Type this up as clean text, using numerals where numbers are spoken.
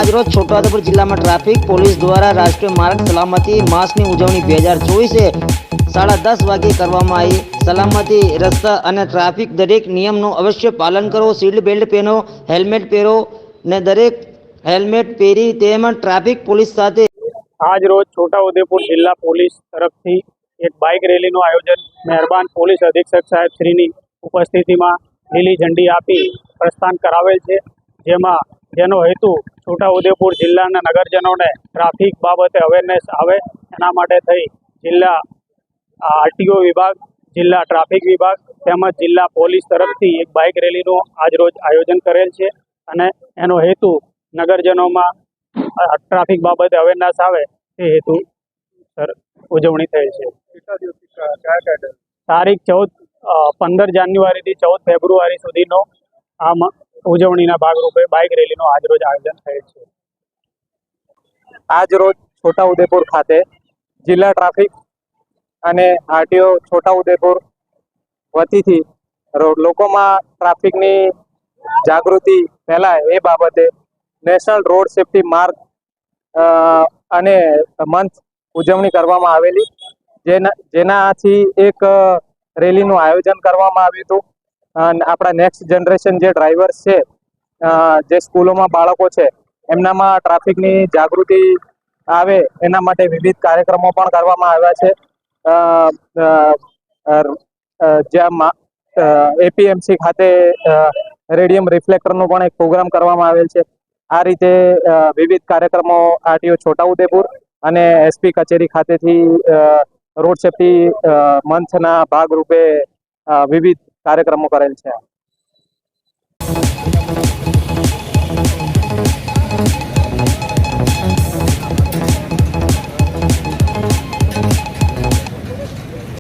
આજરોજ છોટાઉદેપુર જિલ્લામાં traffic police દ્વારા રાષ્ટ્રીય માર્ગ સલામતી માસની ઉજવણી 2024 10:30 વાગે કરવામાં આવી। સલામતી રસ્તા અને ટ્રાફિક દરેક નિયમનું અવશ્ય પાલન કરો, સીટ બેલ્ટ પહેરો, હેલ્મેટ પહેરો ને દરેક હેલ્મેટ પહેરી તેમજ ટ્રાફિક પોલીસ સાથે આજ રોજ છોટાઉદેપુર જિલ્લા પોલીસ તરફથી એક બાઇક રેલીનું આયોજન મહેરબાન પોલીસ અધિક્ષક સાહેબ શ્રીની ઉપસ્થિતિમાં લીલી ઝંડી આપી પ્રસ્થાન કરાવેલ છે, જેનો હેતુ છોટાઉદેપુર જિલ્લાના નગરજનોને ટ્રાફિક બાબતે અવેરનેસ આવે એના માટે થઈ જિલ્લા આરટીઓ વિભાગ, જિલ્લા ટ્રાફિક વિભાગ તેમજ જિલ્લા પોલીસ તરફથી એક બાઇક રેલીનું આજરોજ આયોજન કરેલ છે અને એનો હેતુ નગરજનોમાં ટ્રાફિક બાબતે અવેરનેસ આવે તે હેતુ ઉજવણી થયેલ છે। તારીખ 15 જાન્યુઆરીથી 14 ફેબ્રુઆરી સુધીનો આમ ઉજવણીના ભાગરૂપે બાઇક રેલીનું આજરોજ આયોજન થયેલ છે। આજરોજ છોટાઉદેપુર ખાતે જિલ્લા ટ્રાફિક અને આરટીઓ છોટાઉદેપુર વતીથી લોકોમાં ટ્રાફિકની જાગૃતિ ફેલાય એ બાબતે નેશનલ રોડ સેફ્ટી માર્ગ અને મંથ ઉજવણી કરવામાં આવેલી, જેનાથી એક રેલીનું આયોજન કરવામાં આવ્યું હતું અને આપણા નેક્સ્ટ જનરેશન જે ડ્રાઈવર્સ છે, જે સ્કૂલોમાં બાળકો છે, એમનામાં ટ્રાફિકની જાગૃતિ આવે એના માટે વિવિધ કાર્યક્રમો પણ કરવામાં આવ્યા છે। જ્યાં એપીએમસી ખાતે રેડિયમ રિફ્લેક્ટરનો પણ એક પ્રોગ્રામ કરવામાં આવેલ છે। આ રીતે વિવિધ કાર્યક્રમો આરટીઓ છોટાઉદેપુર અને એસપી કચેરી ખાતેથી રોડ સેફ્ટી મંથના ભાગરૂપે વિવિધ કાર્યક્રમો કરેલ છે।